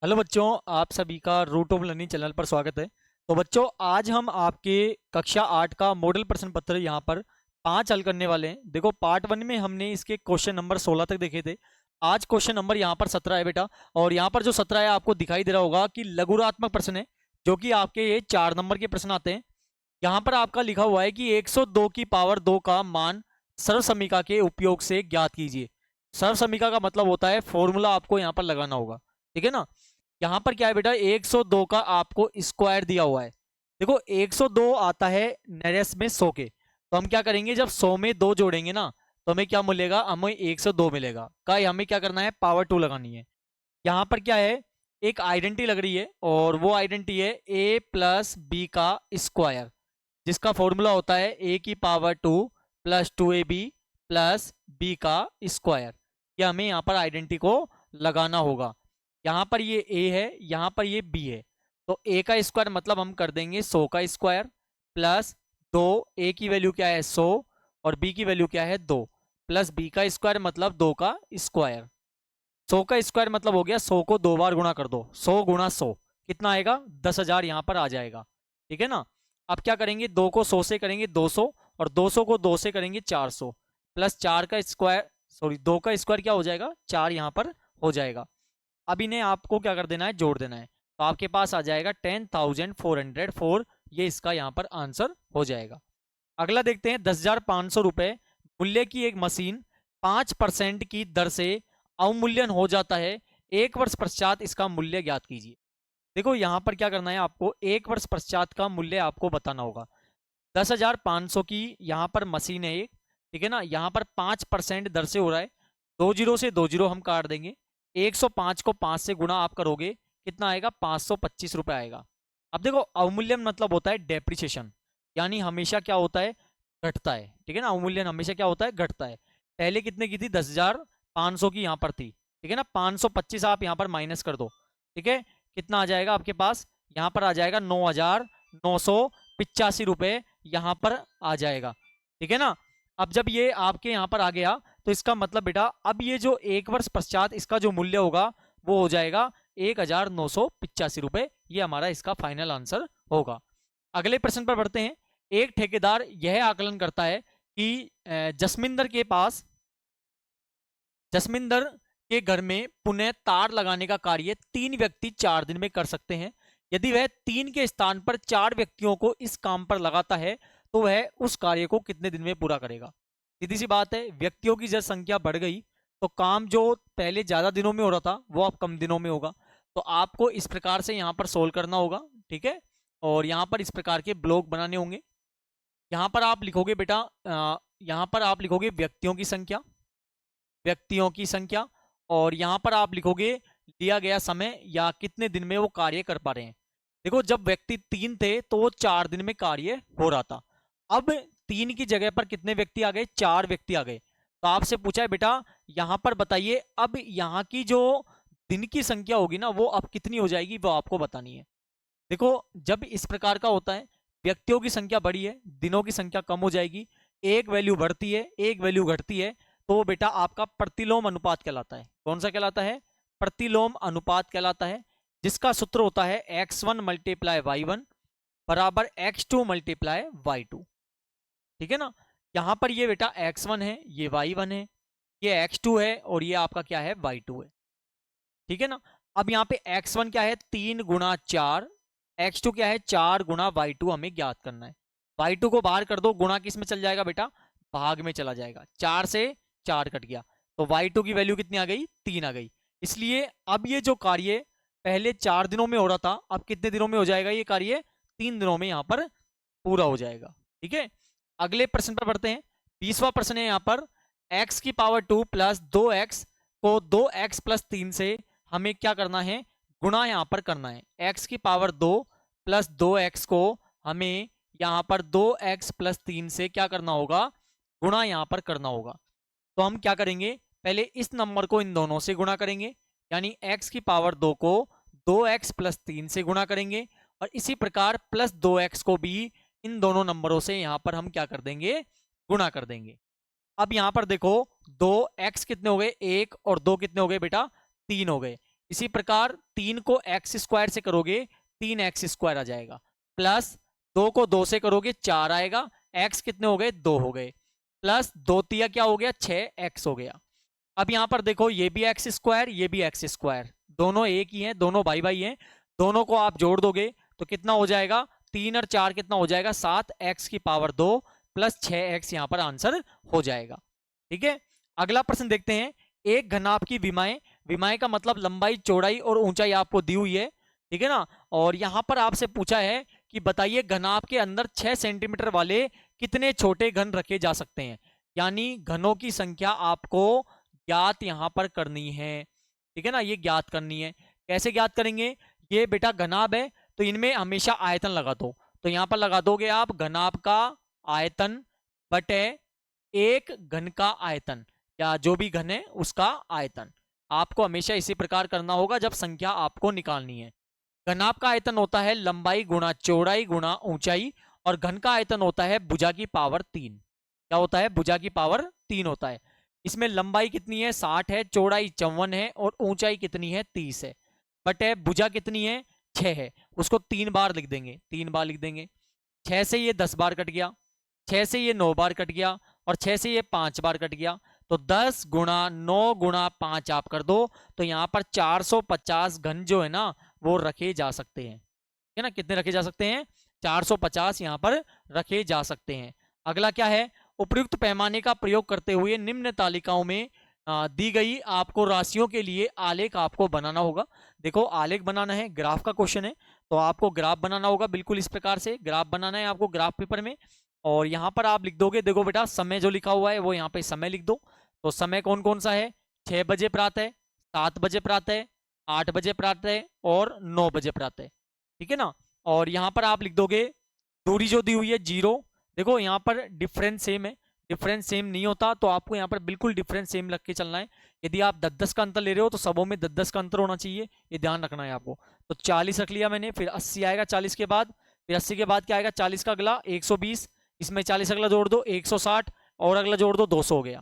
Hello बच्चों, आप सभी का रूट ऑफ लर्निंग चैनल पर स्वागत है। तो बच्चों, आज हम आपके कक्षा 8 का मॉडल प्रश्न पत्र यहाँ पर 5 हल करने वाले हैं। देखो, पार्ट 1 में हमने इसके क्वेश्चन नंबर 16 तक देखे थे। आज क्वेश्चन नंबर यहाँ पर 17 है बेटा। और यहाँ पर जो 17 है आपको दिखाई दे रहा होगा कि लघुरात्मक प्रश्न है, जो कि आपके ये 4 नंबर के प्रश्न आते हैं। यहाँ पर आपका लिखा हुआ है कि 102 की पावर 2 का मान सर्वसमीका के उपयोग से ज्ञात कीजिए। सर्वसमीका का मतलब होता है फॉर्मूला आपको यहाँ पर लगाना होगा, ठीक है ना। यहाँ पर क्या है बेटा, 102 का आपको स्क्वायर दिया हुआ है। देखो, 102 आता है नेरेस में 100 के, तो हम क्या करेंगे, जब 100 में 2 जोड़ेंगे ना, तो हमें क्या मिलेगा, हमें 102 मिलेगा। का हमें क्या करना है, पावर 2 लगानी है। यहाँ पर क्या है, एक आइडेंटिटी लग रही है, और वो आइडेंटिटी है a प्लस बी का स्क्वायर, जिसका फॉर्मूला होता है a की power 2 plus 2ab plus B का स्क्वायर। ये हमें यहाँ पर आइडेंटिटी को लगाना होगा। यहाँ पर ये a है, यहाँ पर ये b है, तो a का स्क्वायर मतलब हम कर देंगे 100 का स्क्वायर प्लस 2। a की वैल्यू क्या है 100 और b की वैल्यू क्या है 2, प्लस b का स्क्वायर मतलब 2 का स्क्वायर। 100 का स्क्वायर मतलब हो गया 100 को 2 बार गुणा कर दो, 100 गुणा 100 कितना आएगा, 10,000 यहाँ पर आ जाएगा, ठीक है ना। अब क्या करेंगे, 2 को 100 से करेंगे 200, और 200 को 2 से करेंगे 400, प्लस 4 का स्क्वायर, सॉरी 2 का स्क्वायर क्या हो जाएगा, 4 यहाँ पर हो जाएगा। अब इन्हें आपको क्या कर देना है, जोड़ देना है, तो आपके पास आ जाएगा 10,404। ये इसका यहाँ पर आंसर हो जाएगा। अगला देखते हैं, 10,500 रुपए मूल्य की एक मशीन 5% की दर से अवमूल्यन हो जाता है। 1 वर्ष पश्चात इसका मूल्य ज्ञात कीजिए। देखो, यहाँ पर क्या करना है, आपको 1 वर्ष पश्चात का मूल्य आपको बताना होगा। 10,500 की यहाँ पर मशीन है एक, ठीक है ना। यहाँ पर 5% दर से हो रहा है, 2 जीरो से 2 जीरो हम काट देंगे, 105 को 5 से गुणा आप करोगे, कितना आएगा, 525 रुपये आएगा। अब देखो, अवमूल्यन मतलब होता है डेप्रिसिएशन, यानी हमेशा क्या होता है, घटता है, ठीक है ना। अवमूल्यन हमेशा क्या होता है, घटता है। पहले कितने की थी, 10,500 की यहाँ पर थी, ठीक है ना। 525 आप यहाँ पर माइनस कर दो, ठीक है। कितना आ जाएगा आपके पास, यहाँ पर आ जाएगा 9,985 रुपये यहाँ पर आ जाएगा, ठीक है ना। अब जब ये आपके यहाँ पर आ गया, तो इसका मतलब बेटा, अब ये जो 1 वर्ष पश्चात इसका जो मूल्य होगा वो हो जाएगा 1,985 रुपये। ये हमारा इसका फाइनल आंसर होगा। अगले प्रश्न पर बढ़ते हैं। एक ठेकेदार यह आकलन करता है कि जसमिंदर के घर में पुनः तार लगाने का कार्य 3 व्यक्ति 4 दिन में कर सकते हैं। यदि वह 3 के स्थान पर 4 व्यक्तियों को इस काम पर लगाता है, तो वह उस कार्य को कितने दिन में पूरा करेगा। सीधी सी बात है, व्यक्तियों की जब संख्या बढ़ गई, तो काम जो पहले ज्यादा दिनों में हो रहा था वो अब कम दिनों में होगा। तो आपको इस प्रकार से यहाँ पर सोल्व करना होगा, ठीक है। और यहाँ पर इस प्रकार के ब्लॉक बनाने होंगे। यहाँ पर आप लिखोगे बेटा, यहाँ पर आप लिखोगे व्यक्तियों की संख्या, और यहाँ पर आप लिखोगे दिया गया समय या कितने दिन में वो कार्य कर पा रहे हैं। देखो, जब व्यक्ति 3 थे तो वो 4 दिन में कार्य हो रहा था। अब 3 की जगह पर कितने व्यक्ति आ गए, 4 व्यक्ति आ गए। तो आपसे पूछा है बेटा, यहाँ पर बताइए, अब यहाँ की जो दिन की संख्या होगी ना, वो अब कितनी हो जाएगी, वो आपको बतानी है। देखो, जब इस प्रकार का होता है, व्यक्तियों की संख्या बढ़ी है, दिनों की संख्या कम हो जाएगी, एक वैल्यू बढ़ती है, एक वैल्यू घटती है, तो वो बेटा आपका प्रतिलोम अनुपात कहलाता है। कौन सा कहलाता है, प्रतिलोम अनुपात कहलाता है, जिसका सूत्र होता है x1 मल्टीप्लाई y1 बराबर x2 मल्टीप्लाई y2, ठीक है ना। यहाँ पर ये बेटा x1 है, ये y1 है, ये x2 है, और ये आपका क्या है, y2 है, ठीक है ना। अब यहाँ पे x1 क्या है, 3 गुणा 4, x2 क्या है, 4 गुणा y2 हमें ज्ञात करना है। y2 को बाहर कर दो, गुणा किस में चल जाएगा बेटा, भाग में चला जाएगा, 4 से 4 कट गया, तो y2 की वैल्यू कितनी आ गई, 3 आ गई। इसलिए अब ये जो कार्य पहले 4 दिनों में हो रहा था, अब कितने दिनों में हो जाएगा, ये कार्य 3 दिनों में यहाँ पर पूरा हो जाएगा, ठीक है। अगले प्रश्न पर बढ़ते हैं। 20वां प्रश्न है यहाँ पर, x की पावर 2 प्लस 2x को 2x प्लस 3 से हमें क्या करना है, गुणा यहाँ पर करना है। x की पावर 2 प्लस 2x को हमें यहाँ पर 2x प्लस 3 से क्या करना होगा, गुणा यहाँ पर करना होगा। तो हम क्या करेंगे, पहले इस नंबर को इन दोनों से गुणा करेंगे, यानी x की पावर 2 को 2x प्लस 3 से गुणा करेंगे, और इसी प्रकार प्लस 2x को भी इन दोनों नंबरों से यहाँ पर हम क्या कर देंगे, गुणा कर देंगे। अब यहाँ पर देखो, 2x कितने हो गए, 1, और 2 कितने हो गए बेटा, 3 हो गए। इसी प्रकार 3 को एक्स स्क्वायर से करोगे 3x स्क्वायर आ जाएगा, प्लस 2 को 2 से करोगे 4 आएगा, x कितने हो गए 2 हो गए, प्लस 2 तिया क्या हो गया 6x हो गया। अब यहां पर देखो ये भी एक्स स्क्वायर ये भी एक्स स्क्वायर, दोनों एक ही हैं, दोनों भाई भाई हैं, दोनों को आप जोड़ दोगे तो कितना हो जाएगा 3 और 4 कितना हो जाएगा 7x की पावर 2 प्लस 6x यहां पर आंसर हो जाएगा। ठीक है, अगला प्रश्न देखते हैं। एक घनाभ की विमाएं, विमाएं का मतलब लंबाई चौड़ाई और ऊंचाई आपको दी हुई है, ठीक है ना। और यहां पर आपसे पूछा है कि बताइए घनाभ के अंदर 6 सेंटीमीटर वाले कितने छोटे घन रखे जा सकते हैं, यानी घनों की संख्या आपको ज्ञात यहां पर करनी है, ठीक है ना, ये ज्ञात करनी है। कैसे ज्ञात करेंगे, ये बेटा घनाभ है तो इनमें हमेशा आयतन लगा दो, तो यहां पर लगा दोगे आप घनाभ का आयतन बटे एक घन का आयतन, या जो भी घन है उसका आयतन। आपको हमेशा इसी प्रकार करना होगा जब संख्या आपको निकालनी है। घनाभ का आयतन होता है लंबाई गुणा चौड़ाई गुणा ऊंचाई, और घन का आयतन होता है भुजा की पावर 3। क्या होता है, भुजा की पावर 3 होता है। इसमें लंबाई कितनी है 60 है, चौड़ाई 54 है और ऊंचाई कितनी है 30 है, बटे भुजा कितनी है 6 है, उसको 3 बार लिख देंगे, 3 बार लिख देंगे। 6 से ये 10 बार कट गया, 6 से ये 9 बार कट गया और 6 से ये 5 बार कट गया, तो 10 गुणा 9 गुणा 5 आप कर दो तो यहाँ पर 450 घन जो है ना वो रखे जा सकते हैं, है ना। कितने रखे जा सकते हैं 450 यहाँ पर रखे जा सकते हैं। अगला क्या है, उपयुक्त पैमाने का प्रयोग करते हुए निम्न तालिकाओं में दी गई आपको राशियों के लिए आलेख आपको बनाना होगा। देखो आलेख बनाना है, ग्राफ का क्वेश्चन है तो आपको ग्राफ बनाना होगा, बिल्कुल इस प्रकार से ग्राफ बनाना है आपको ग्राफ पेपर में। और यहाँ पर आप लिख दोगे, देखो बेटा समय जो लिखा हुआ है वो यहाँ पे समय लिख दो। तो समय कौन कौन सा है, 6 बजे प्रातः, 7 बजे प्रातः, 8 बजे प्रातः और 9 बजे प्रातः, ठीक है ना। और यहाँ पर आप लिख दोगे दूरी जो दी हुई है 0। देखो यहाँ पर डिफरेंस सेम है, डिफरेंस सेम नहीं होता तो आपको यहाँ पर बिल्कुल डिफरेंस सेम लग के चलना है। यदि आप 10-10 का अंतर ले रहे हो तो सबों में 10-10 का अंतर होना चाहिए, ये ध्यान रखना है आपको। तो 40 रख लिया मैंने, फिर 80 आएगा 40 के बाद, फिर 80 के बाद क्या आएगा 40 का अगला 120, इसमें 40 अगला जोड़ दो 160 और अगला जोड़ दो 200 हो गया,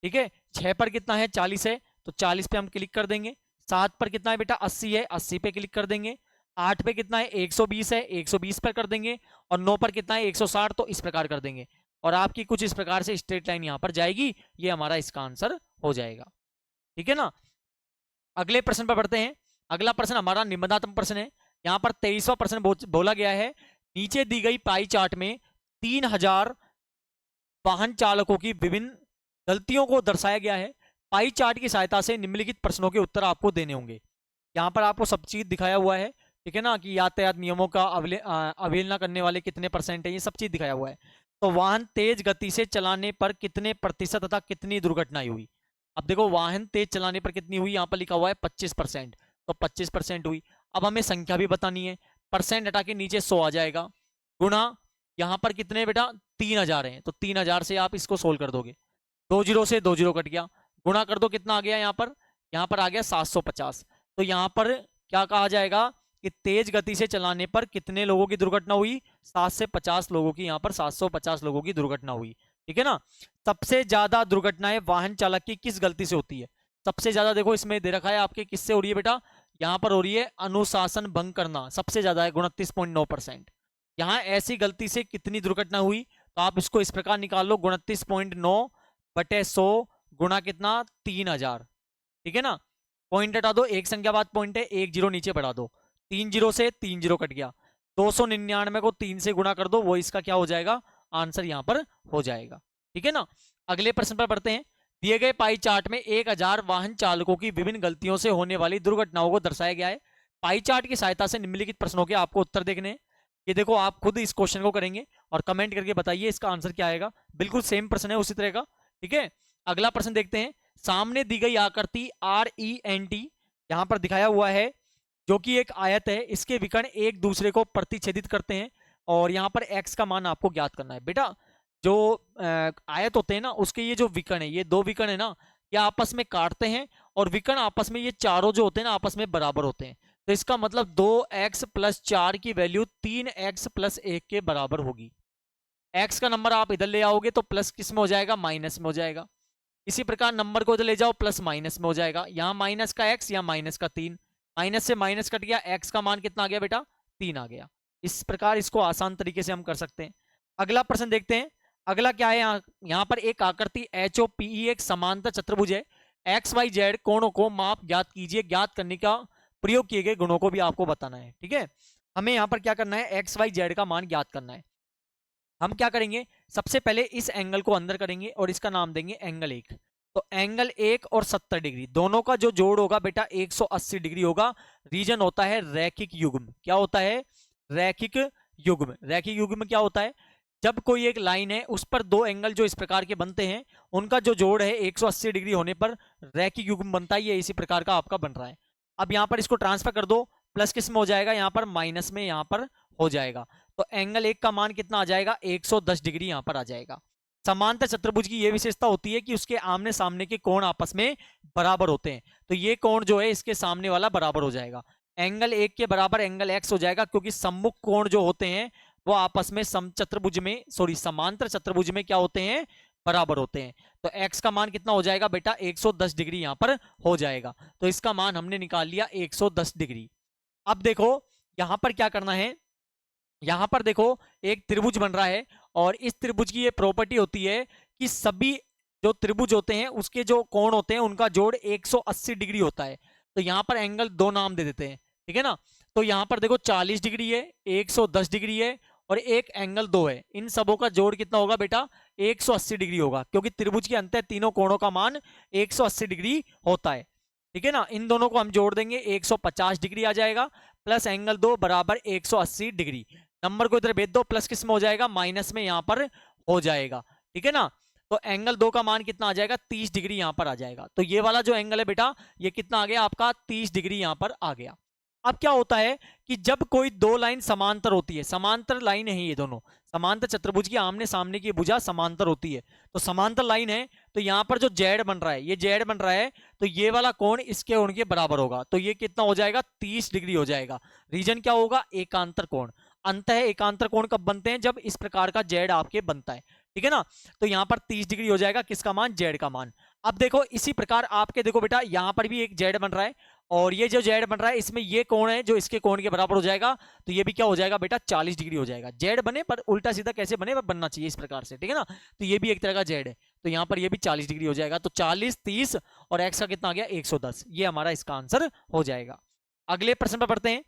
ठीक है। 6 पर कितना है 40 है तो 40 पे हम क्लिक कर देंगे। 7 पर कितना है बेटा 80 है, 80 पे क्लिक कर देंगे। 8 पे कितना है 120 है, 120 पर कर देंगे। और 9 पर कितना है 160, तो इस प्रकार कर देंगे और आपकी कुछ इस प्रकार से स्ट्रेट लाइन यहाँ पर जाएगी, ये हमारा इसका आंसर हो जाएगा, ठीक है ना। अगले प्रश्न पर बढ़ते हैं। अगला प्रश्न हमारा निबंधात्मक प्रश्न है। यहाँ पर 23वां प्रश्न बोला गया है, नीचे दी गई पाई चार्ट में 3000 वाहन चालकों की विभिन्न गलतियों को दर्शाया गया है। पाई चार्ट की सहायता से निम्नलिखित प्रश्नों के उत्तर आपको देने होंगे। यहाँ पर आपको सब चीज दिखाया हुआ है, ठीक है ना, कि यातायात नियमों का अवहेलना करने वाले कितने % है, ये सब चीज दिखाया हुआ है। तो वाहन तेज गति से चलाने पर कितने प्रतिशत तथा कितनी दुर्घटनाएं हुई। अब देखो वाहन तेज चलाने पर कितनी हुई, यहाँ पर लिखा हुआ है 25%, तो 25% हुई। अब हमें संख्या भी बतानी है, परसेंट हटा के नीचे 100 आ जाएगा, गुणा यहाँ पर कितने बेटा 3000 है, तो 3000 से आप इसको सोल्व कर दोगे, 2 जीरो से 2 जीरो कट गया, गुणा कर दो कितना आ गया यहाँ पर आ गया 750। तो यहाँ पर क्या कहा जाएगा कि तेज गति से चलाने पर कितने लोगों की दुर्घटना हुई, 7 से 50 लोगों की, यहाँ पर 750 लोगों की दुर्घटना हुई, ठीक है ना। सबसे ज्यादा दुर्घटनाएं वाहन चालक की किस गलती से होती है, सबसे ज्यादा देखो इसमें दे रखा है आपके किससे हो रही है बेटा, यहाँ पर हो रही है अनुशासन भंग करना, सबसे ज्यादा है 29.9%। यहाँ ऐसी गलती से कितनी दुर्घटना हुई, तो आप इसको इस प्रकार निकाल लो 29.9 बटे 100 गुणा कितना 3000, ठीक है ना। पॉइंट हटा दो, एक संख्या बाद पॉइंट है, एक जीरो नीचे बढ़ा दो, 3 जीरो से 3 जीरो कट गया, 299 को 3 से गुणा कर दो, वो इसका क्या हो जाएगा आंसर यहाँ पर हो जाएगा, ठीक है ना। अगले प्रश्न पर बढ़ते हैं। दिए गए पाई चार्ट में 1000 वाहन चालकों की विभिन्न गलतियों से होने वाली दुर्घटनाओं को दर्शाया गया है। पाई चार्ट की सहायता से निम्नलिखित प्रश्नों के आपको उत्तर देखने हैं। ये देखो आप खुद इस क्वेश्चन को करेंगे और कमेंट करके बताइए इसका आंसर क्या आएगा, बिल्कुल सेम प्रश्न है उसी तरह का, ठीक है। अगला प्रश्न देखते हैं। सामने दी गई आकृति RENT यहां पर दिखाया हुआ है, जो कि एक आयत है, इसके विकर्ण एक दूसरे को प्रतिच्छेदित करते हैं और यहाँ पर x का मान आपको ज्ञात करना है। बेटा जो आयत होते हैं ना उसके ये जो विकर्ण है, ये दो विकर्ण है ना, ये आपस में काटते हैं और विकर्ण आपस में ये चारों जो होते हैं ना आपस में बराबर होते हैं, तो इसका मतलब 2x + 4 की वैल्यू 3x + 1 के बराबर होगी। x का नंबर आप इधर ले आओगे तो प्लस किस में हो जाएगा, माइनस में हो जाएगा। इसी प्रकार नंबर को इधर ले जाओ प्लस माइनस में हो जाएगा, यहाँ माइनस का x, यहाँ माइनस का 3, माइनस से माइनस कट गया, एक्स का मान कितना आ गया बेटा 3 आ गया। इस प्रकार इसको आसान तरीके से हम कर सकते हैं। अगला प्रश्न देखते हैं। अगला क्या है, यहाँ पर एक आकृति HOPE एक समांतर चतुर्भुज है। XYZ कोणों को माप ज्ञात कीजिए। ज्ञात करने का प्रयोग किए गए गुणों को भी आपको बताना है। ठीक है, हमें यहाँ पर क्या करना है, XYZ का मान ज्ञात करना है। हम क्या करेंगे, सबसे पहले इस एंगल को अंदर करेंगे और इसका नाम देंगे एंगल 1। तो एंगल 1 और 70 डिग्री दोनों का जो जोड़ होगा बेटा 180 डिग्री होगा। रीजन होता है रैखिक युग्म। क्या होता है, रैखिक युग्म। रैखिक युग्म क्या होता है, जब कोई एक लाइन है उस पर दो एंगल जो इस प्रकार के बनते हैं उनका जो जोड़ है 180 डिग्री होने पर रैखिक युग्म बनता है। ये इसी प्रकार का आपका बन रहा है। अब यहाँ पर इसको ट्रांसफर कर दो, प्लस किस में हो जाएगा, यहाँ पर माइनस में यहाँ पर हो जाएगा। तो एंगल 1 का मान कितना आ जाएगा, 110 डिग्री यहाँ पर आ जाएगा। समांतर चतुर्भुज की यह विशेषता होती है कि उसके आमने सामने के कोण आपस में बराबर होते हैं। तो ये कोण जो है इसके सामने वाला बराबर हो जाएगा। एंगल 1 के बराबर एंगल x हो जाएगा, क्योंकि सम्मुख कोण जो होते हैं वो आपस में चतुर्भुज में समांतर चतुर्भुज में क्या होते हैं, बराबर होते हैं। तो x का मान कितना हो जाएगा बेटा 110 डिग्री यहाँ पर हो जाएगा। तो इसका मान हमने निकाल लिया 110 डिग्री। अब देखो यहाँ पर क्या करना है, यहाँ पर देखो एक त्रिभुज बन रहा है और इस त्रिभुज की ये प्रॉपर्टी होती है कि सभी जो त्रिभुज होते हैं उसके जो कोण होते हैं उनका जोड़ 180 डिग्री होता है। तो यहाँ पर एंगल दो नाम दे देते हैं, ठीक है ना। तो यहाँ पर देखो 40 डिग्री है, 110 डिग्री है और एक एंगल 2 है। इन सबों का जोड़ कितना होगा बेटा 180 डिग्री होगा, क्योंकि त्रिभुज के अंत तीनों कोणों का मान 180 डिग्री होता है। ठीक है ना, इन दोनों को हम जोड़ देंगे 150 डिग्री आ जाएगा, प्लस एंगल 2 बराबर 180 डिग्री। नंबर को इधर भेज दो, प्लस किस में हो जाएगा, माइनस में यहाँ पर हो जाएगा। ठीक है ना, तो एंगल 2 का मान कितना आ जाएगा 30 डिग्री यहाँ पर आ जाएगा। तो ये वाला जो एंगल है बेटा ये कितना आ गया आपका 30 डिग्री यहाँ पर आ गया। अब क्या होता है कि जब कोई दो लाइन समांतर होती है, समांतर लाइन है ये दोनों, समांतर चतुर्भुज की आमने सामने की भुजा समांतर होती है, तो समांतर लाइन है तो यहाँ पर जो जेड बन रहा है, ये जेड बन रहा है तो ये वाला कोण इसके कोण के बराबर होगा। तो ये कितना हो जाएगा 30 डिग्री हो जाएगा। रीजन क्या होगा, एकांतर कोण। अंत है एकांतर कोण कब बनते हैं, जब इस प्रकार का जेड आपके बनता है। ठीक है ना, तो यहाँ पर 30 डिग्री हो जाएगा, किसका मान, जेड का मान। अब देखो इसी प्रकार आपके देखो बेटा यहाँ पर भी एक जेड बन रहा है और ये जो जेड बन रहा है इसमें ये कोण है जो इसके कोण के बराबर हो जाएगा। तो ये भी क्या हो जाएगा बेटा 40 डिग्री हो जाएगा। जेड बने पर उल्टा सीधा कैसे बने, बनना चाहिए इस प्रकार से। ठीक है ना, तो ये भी एक तरह का जेड है, तो यहाँ पर ये भी 40 डिग्री हो जाएगा। तो 40, 30 और एक्स का कितना आ गया 110, ये हमारा इसका आंसर हो जाएगा। अगले प्रश्न पर पढ़ते हैं।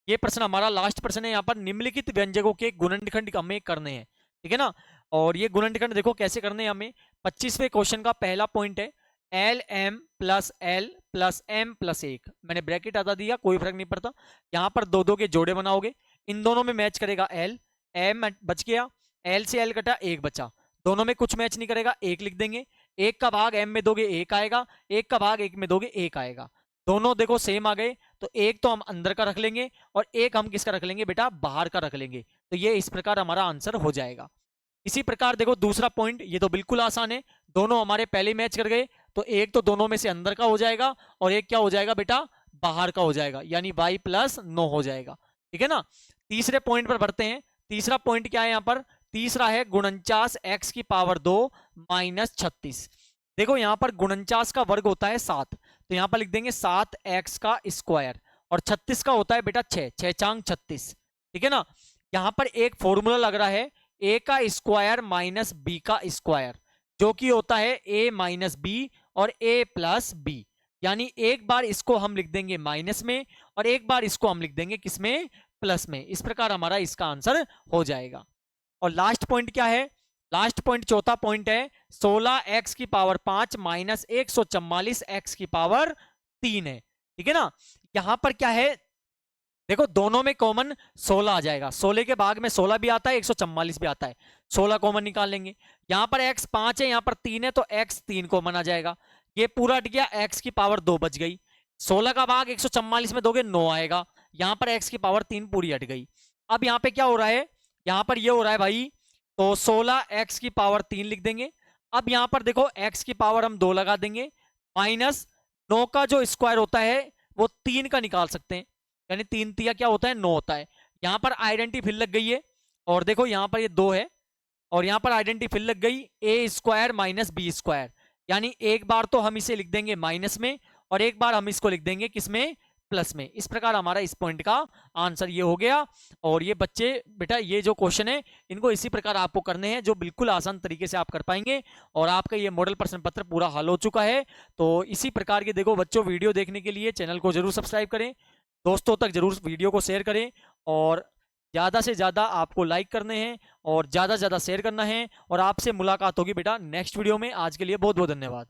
ये प्रश्न हमारा लास्ट प्रश्न है। यहाँ पर निम्नलिखित व्यंजकों के गुणनखंड हमें करने हैं। ठीक है ना, और ये गुणनखंड देखो कैसे करने हैं हमें। 25वें क्वेश्चन का पहला पॉइंट है L M plus L plus M plus 1। मैंने ब्रैकेट हटा दिया, कोई फर्क नहीं पड़ता। यहाँ पर दो दो के जोड़े बनाओगे, इन दोनों में मैच करेगा एल, एम बच गया, एल से एल कटा, एक बचा। दोनों में कुछ मैच नहीं करेगा, एक लिख देंगे। एक का भाग एम में दोगे एक आएगा, एक का भाग एक में दोगे एक आएगा। दोनों देखो सेम आ गए, तो एक तो हम अंदर का रख लेंगे और एक हम किसका रख लेंगे बेटा, बाहर का रख लेंगे। तो ये इस प्रकार हमारा आंसर हो जाएगा। इसी प्रकार देखो दूसरा पॉइंट, ये तो बिल्कुल आसान है, दोनों हमारे पहले मैच कर गए, तो एक तो दोनों में से अंदर का हो जाएगा और एक क्या हो जाएगा बेटा, बाहर का हो जाएगा, यानी y + 9 हो जाएगा। ठीक है ना, तीसरे पॉइंट पर बढ़ते हैं। तीसरा पॉइंट क्या है यहाँ पर, तीसरा है 49 x की पावर 2 - 36। देखो यहाँ पर 49 का वर्ग होता है 7, तो यहाँ पर लिख देंगे 7x का स्क्वायर, और 36 का होता है बेटा 6, 6 चांग 36। ठीक है ना, यहाँ पर एक फॉर्मूला लग रहा है a का स्क्वायर माइनस b का स्क्वायर, जो कि होता है a माइनस b और a प्लस b। यानी एक बार इसको हम लिख देंगे माइनस में और एक बार इसको हम लिख देंगे किसमें, प्लस में। इस प्रकार हमारा इसका आंसर हो जाएगा। और लास्ट पॉइंट क्या है, लास्ट पॉइंट चौथा पॉइंट है 16x की पावर 5 - 144x की पावर 3 है। ठीक है ना, यहां पर क्या है, देखो दोनों में कॉमन 16 आ जाएगा, 16 के भाग में 16 भी आता है, 144 भी आता है, 16 कॉमन निकाल लेंगे। यहाँ पर x 5 है, यहाँ पर 3 है, तो x 3 कॉमन आ जाएगा। ये पूरा हट गया, x की पावर 2 बच गई। 16 का भाग 144 में दोगे 9 आएगा, यहाँ पर x की पावर 3 पूरी हट गई। अब यहाँ पे क्या हो रहा है, यहाँ पर ये हो रहा है भाई, तो 16x की पावर 3 लिख देंगे। अब यहाँ पर देखो x की पावर हम 2 लगा देंगे, माइनस 9 का जो स्क्वायर होता है वो 3 का निकाल सकते हैं, यानी 3 तिया क्या होता है 9 होता है। यहाँ पर आइडेंटिटी फिर लग गई है, और देखो यहाँ पर ये 2 है और यहाँ पर आइडेंटिटी फिर लग गई, a square minus B square. यानी एक बार तो हम इसे लिख देंगे माइनस में और एक बार हम इसको लिख देंगे किसमें, प्लस में। इस प्रकार हमारा इस पॉइंट का आंसर ये हो गया। और ये बच्चे बेटा ये जो क्वेश्चन है इनको इसी प्रकार आपको करने हैं जो बिल्कुल आसान तरीके से आप कर पाएंगे। और आपका ये मॉडल प्रश्न पत्र पूरा हल हो चुका है। तो इसी प्रकार के देखो बच्चों वीडियो देखने के लिए चैनल को जरूर सब्सक्राइब करें, दोस्तों तक जरूर वीडियो को शेयर करें, और ज़्यादा से ज़्यादा आपको लाइक करने हैं और ज़्यादा से ज़्यादा शेयर करना है। और आपसे मुलाकात होगी बेटा नेक्स्ट वीडियो में। आज के लिए बहुत बहुत धन्यवाद।